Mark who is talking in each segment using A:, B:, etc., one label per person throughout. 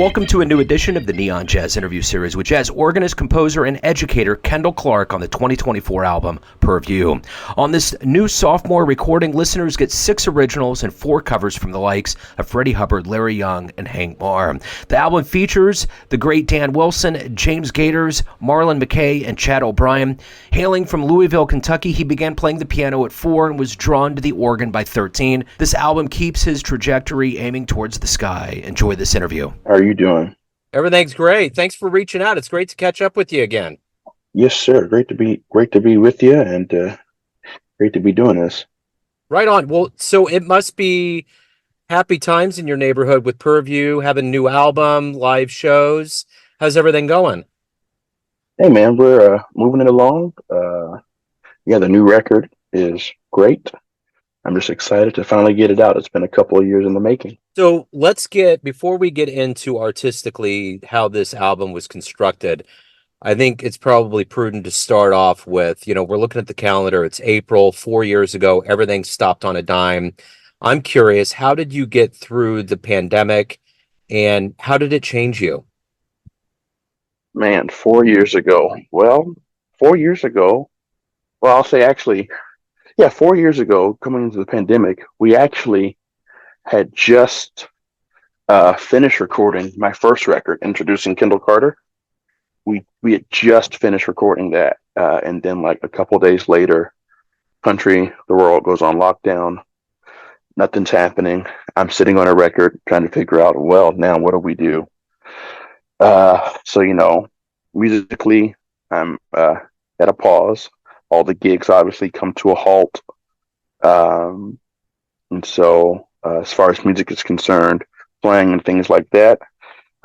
A: Welcome to a new edition of the Neon Jazz interview series with jazz organist, composer, and educator Kendall Carter on the 2024 album PurView. On this new sophomore recording, listeners get 6 originals and 4 covers from the likes of Freddie Hubbard, Larry Young, and Hank Marr. The album features the great Dan Wilson, James Gaiters, Marlin McKay, and Chad O'Brien. Hailing from Louisville, Kentucky, he began playing the piano at 4 and was drawn to the organ by 13. This album keeps his trajectory aiming towards the sky. Enjoy this interview.
B: How are you doing?
A: Everything's great. Thanks for reaching out. It's great to catch up with you again.
B: Yes, sir. Great to be with you, and great to be doing this.
A: Right on. Well, so it must be happy times in your neighborhood with PurView, having a new album, live shows. How's everything going?
B: Hey, man, we're moving it along. The new record is great. I'm just excited to finally get it out. It's been a couple of years in the making.
A: So before we get into artistically how this album was constructed, I think it's probably prudent to start off with, we're looking at the calendar. It's April, 4 years ago. Everything stopped on a dime. I'm curious, how did you get through the pandemic and how did it change you?
B: Man, 4 years ago. Well, 4 years ago, I'll say actually, 4 years ago, coming into the pandemic, we actually had just finished recording my first record, Introducing Kendall Carter. We had just finished recording that, and then like a couple days later, the world goes on lockdown. Nothing's happening. I'm sitting on a record trying to figure out, well, now what do we do? Musically, I'm at a pause. All the gigs obviously come to a halt. And so as far as music is concerned, playing and things like that,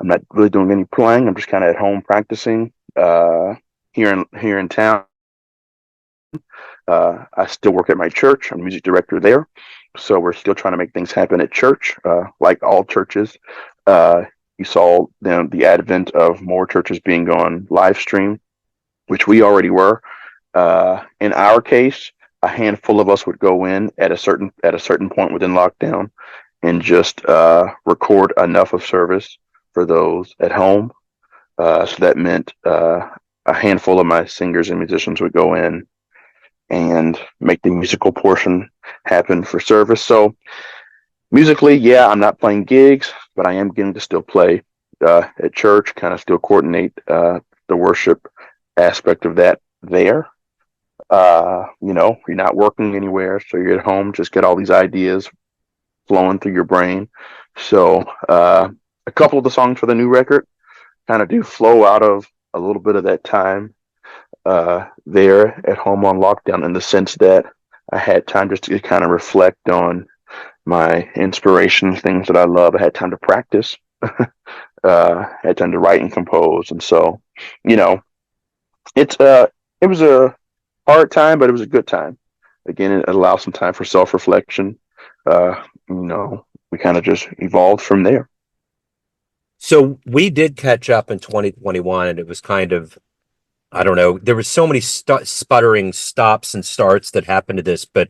B: I'm not really doing any playing. I'm just kind of at home practicing here in town. I still work at my church. I'm music director there. So we're still trying to make things happen at church, like all churches. You saw the advent of more churches being on live stream, which we already were. In our case, a handful of us would go in at a certain point within lockdown and just record enough of service for those at home. So that meant a handful of my singers and musicians would go in and make the musical portion happen for service. So musically, I'm not playing gigs, but I am getting to still play at church, kind of still coordinate the worship aspect of that there. You're not working anywhere, so you're at home, just get all these ideas flowing through your brain. So a couple of the songs for the new record kind of do flow out of a little bit of that time there at home on lockdown, in the sense that I had time just to kind of reflect on my inspirations, things that I love. I had time to practice, had time to write and compose. And so, it was a hard time, but it was a good time. Again, it allows some time for self-reflection. We kind of just evolved from there.
A: So we did catch up in 2021, and it was kind of, I don't know, there were so many sputtering stops and starts that happened to this, but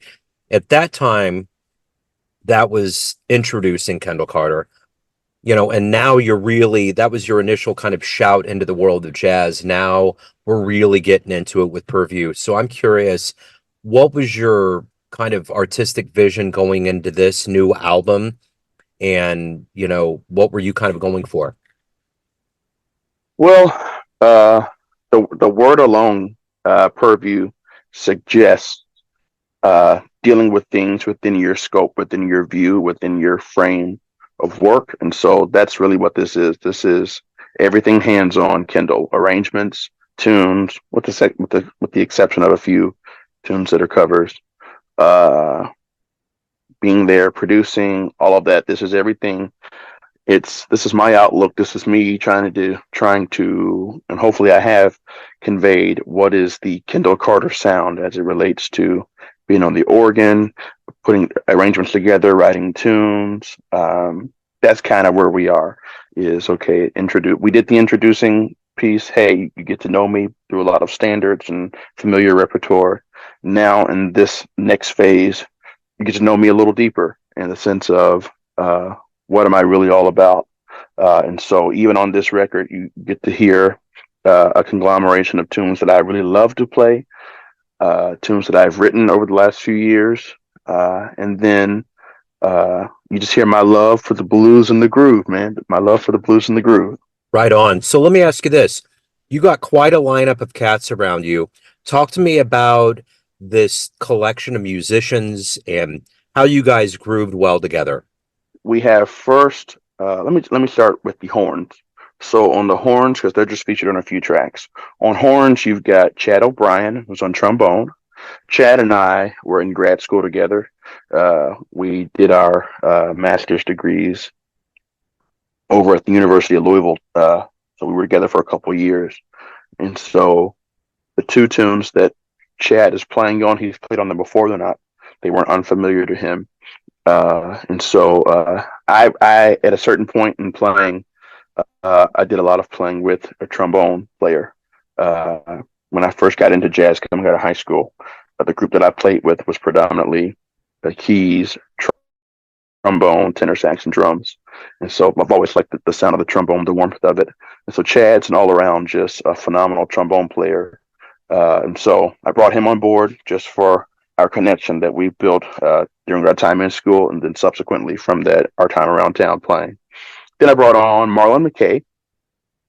A: at that time, that was Introducing Kendall Carter, and now that was your initial kind of shout into the world of jazz. Now we're really getting into it with PurView. So I'm curious, what was your kind of artistic vision going into this new album? And, what were you kind of going for?
B: Well, the word alone, PurView, suggests dealing with things within your scope, within your view, within your frame of work. And so that's really what this is. This is everything hands-on Kendall, arrangements, tunes, with the exception of a few tunes that are covers, being there, producing, all of that. This is everything. This is my outlook. This is me trying to, and hopefully I have conveyed what is the Kendall Carter sound as it relates to being on the organ, putting arrangements together, writing tunes. That's kind of where we are. Is okay. We did the introducing piece. Hey, you get to know me through a lot of standards and familiar repertoire. Now in this next phase, you get to know me a little deeper in the sense of what am I really all about? And so even on this record, you get to hear a conglomeration of tunes that I really love to play, tunes that I've written over the last few years. And then you just hear my love for the blues and the groove, man. My love for the blues and the groove.
A: Right on. So let me ask you this. You got quite a lineup of cats around you. Talk to me about this collection of musicians and how you guys grooved well together.
B: We have first. Let me start with the horns. So on the horns, because they're just featured on a few tracks. On horns, you've got Chad O'Brien, who's on trombone. Chad and I were in grad school together. We did our master's degrees over at the University of Louisville. So we were together for a couple of years. And so the two tunes that Chad is playing on, he's played on them before. They weren't unfamiliar to him. And so I, at a certain point in playing, I did a lot of playing with a trombone player. When I first got into jazz coming out of high school, the group that I played with was predominantly keys, trombone, tenor sax, and drums. And so I've always liked the sound of the trombone, the warmth of it. And so Chad's an all around just a phenomenal trombone player. And so I brought him on board just for our connection that we built during our time in school, and then subsequently from that, our time around town playing. Then I brought on Marlin McKay.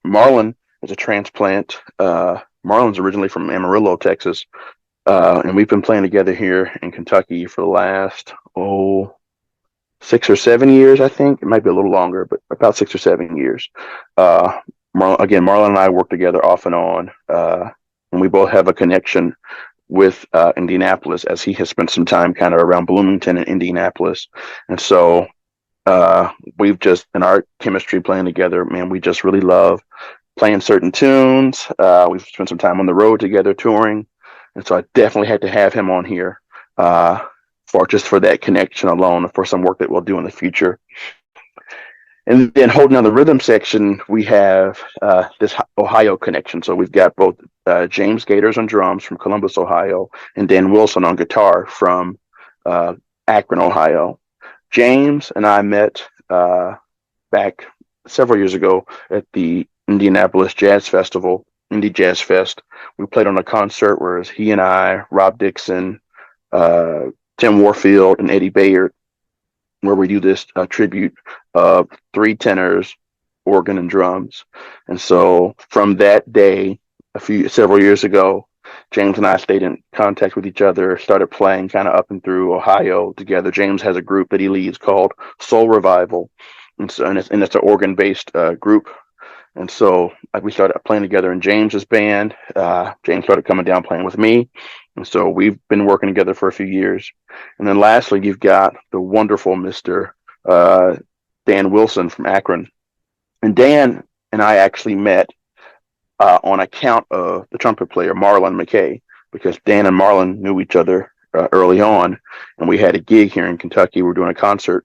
B: Marlin is a transplant. Marlin's originally from Amarillo, Texas. And we've been playing together here in Kentucky for the last, 6 or 7 years, I think. It might be a little longer, but about 6 or 7 years. Marlon and I work together off and on, and we both have a connection with Indianapolis, as he has spent some time kind of around Bloomington and Indianapolis. And so we've just, in our chemistry playing together, man, we just really love playing certain tunes. We've spent some time on the road together touring. And so I definitely had to have him on here for that connection alone, for some work that we'll do in the future. And then holding on the rhythm section, we have this Ohio connection. So we've got both James Gaiters on drums from Columbus, Ohio, and Dan Wilson on guitar from Akron, Ohio. James and I met back several years ago at the Indianapolis Jazz Festival, Indie Jazz Fest. We played on a concert where he and I, Rob Dixon, Tim Warfield, and Eddie Bayard, where we do this tribute of three tenors, organ, and drums. And so from that day, several years ago, James and I stayed in contact with each other, started playing kind of up and through Ohio together. James has a group that he leads called Soul Revival, and it's an organ-based group. And so we started playing together in James's band. James started coming down playing with me. And so we've been working together for a few years. And then lastly, you've got the wonderful Mr. Dan Wilson from Akron. And Dan and I actually met on account of the trumpet player, Marlin McKay, because Dan and Marlin knew each other early on. And we had a gig here in Kentucky. We were doing a concert.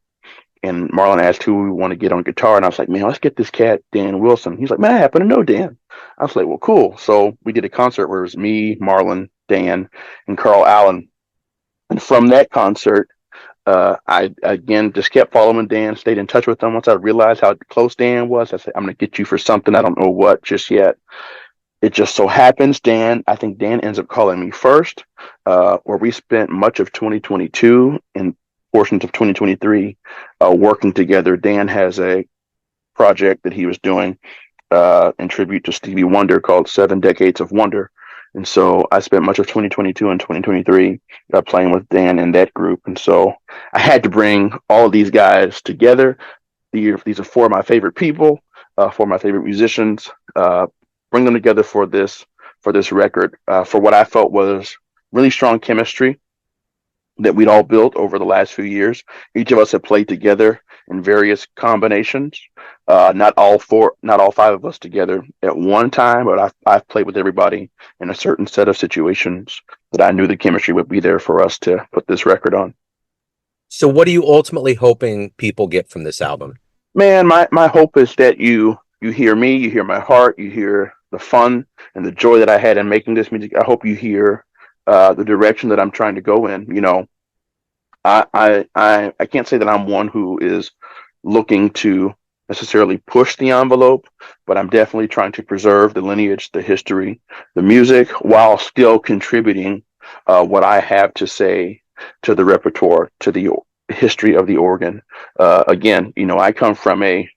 B: And Marlon asked who we want to get on guitar. And I was like, man, let's get this cat, Dan Wilson. He's like, man, I happen to know Dan. I was like, well, cool. So we did a concert where it was me, Marlon, Dan, and Carl Allen. And from that concert, I, again, just kept following Dan, stayed in touch with him. Once I realized how close Dan was, I said, I'm going to get you for something. I don't know what just yet. It just so happens, I think Dan ends up calling me first, where we spent much of 2022 and portions of 2023 working together. Dan has a project that he was doing in tribute to Stevie Wonder called 7 Decades of Wonder. And so I spent much of 2022 and 2023 playing with Dan in that group. And so I had to bring all of these guys together. These are four of my favorite people, four of my favorite musicians. Bring them together for this record, for what I felt was really strong chemistry that we'd all built over the last few years. Each of us have played together in various combinations. Not all five of us together at one time, but I've played with everybody in a certain set of situations that I knew the chemistry would be there for us to put this record on.
A: So what are you ultimately hoping people get from this album?
B: Man, my hope is that you hear me, you hear my heart, you hear the fun and the joy that I had in making this music. I hope you hear the direction that I'm trying to go in. You know, I can't say that I'm one who is looking to necessarily push the envelope, but I'm definitely trying to preserve the lineage, the history, the music, while still contributing what I have to say to the repertoire, to the history of the organ. Again, I come from a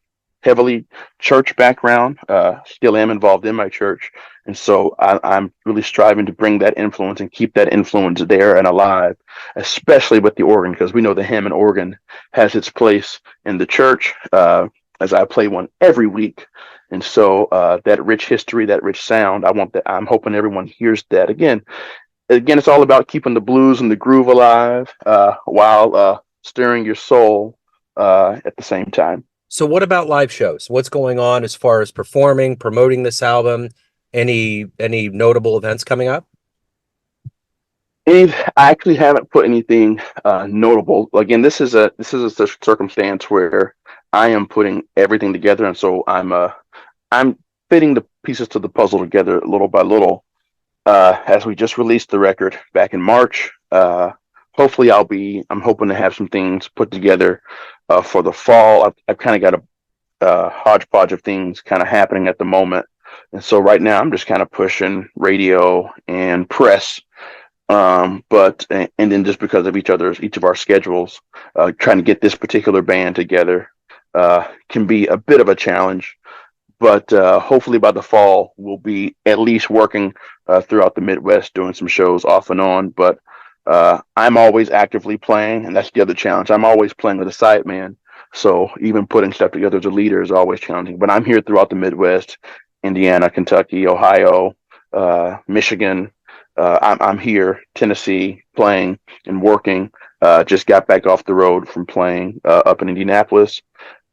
B: heavily church background, still am involved in my church. And so I'm really striving to bring that influence and keep that influence there and alive, especially with the organ, because we know the Hammond organ has its place in the church, as I play one every week. And so that rich history, that rich sound, I'm hoping everyone hears that. Again, it's all about keeping the blues and the groove alive while stirring your soul at the same time.
A: So what about live shows? What's going on as far as performing, promoting this album? Any notable events coming up?
B: I actually haven't put anything notable. Again, this is a circumstance where I am putting everything together, and so I'm fitting the pieces to the puzzle together little by little. As we just released the record back in March, hopefully I'm hoping to have some things put together for the fall. I've kind of got a hodgepodge of things kind of happening at the moment. And so right now I'm just kind of pushing radio and press. And then just because of each of our schedules, trying to get this particular band together can be a bit of a challenge. But hopefully by the fall, we'll be at least working throughout the Midwest, doing some shows off and on. But I'm always actively playing, and that's the other challenge. I'm always playing with a sideman. So even putting stuff together as a leader is always challenging. But I'm here throughout the Midwest, Indiana, Kentucky, Ohio, Michigan. I'm here, Tennessee, playing and working. Just got back off the road from playing up in Indianapolis.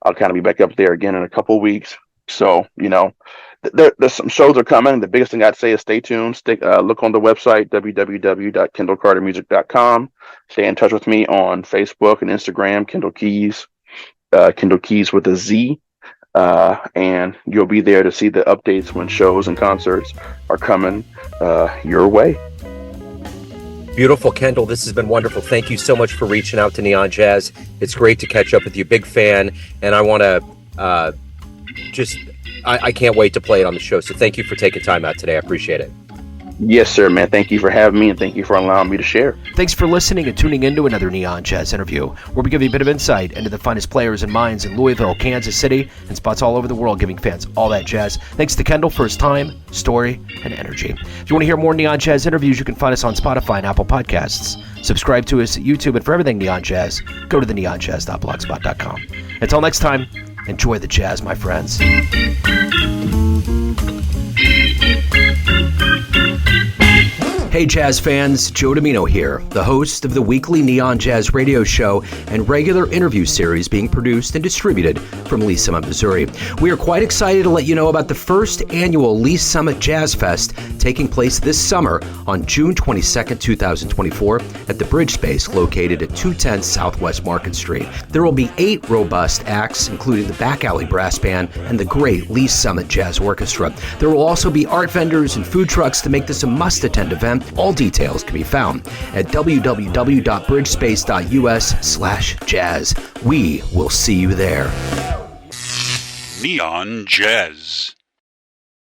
B: I'll kind of be back up there again in a couple of weeks. So, there's some shows are coming. The biggest thing I'd say is stay tuned. Look on the website, www.kendallcartermusic.com. Stay in touch with me on Facebook and Instagram, Kendall Keys with a Z. And you'll be there to see the updates when shows and concerts are coming your way.
A: Beautiful, Kendall. This has been wonderful. Thank you so much for reaching out to Neon Jazz. It's great to catch up with you. Big fan. And I want to I can't wait to play it on the show. So thank you for taking time out today. I appreciate it.
B: Yes, sir, man. Thank you for having me, and thank you for allowing me to share.
C: Thanks for listening and tuning into another Neon Jazz interview, where we give you a bit of insight into the finest players and minds in Louisville, Kansas City, and spots all over the world, giving fans all that jazz. Thanks to Kendall for his time, story, and energy. If you want to hear more Neon Jazz interviews, you can find us on Spotify and Apple Podcasts. Subscribe to us at YouTube, and for everything Neon Jazz, go to theneonjazz.blogspot.com. Until next time, enjoy the jazz, my friends. Hey Jazz fans, Joe Domino here, the host of the weekly Neon Jazz radio show and regular interview series being produced and distributed from Lee Summit, Missouri. We are quite excited to let you know about the first annual Lee Summit Jazz Fest taking place this summer on June 22nd, 2024 at the Bridge Space located at 210 Southwest Market Street. There will be 8 robust acts, including the Back Alley Brass Band and the great Lee Summit Jazz Orchestra. There will also be art vendors and food trucks to make this a must-attend event. All details can be found at www.bridgespace.us/jazz. We will see you there.
D: Neon Jazz.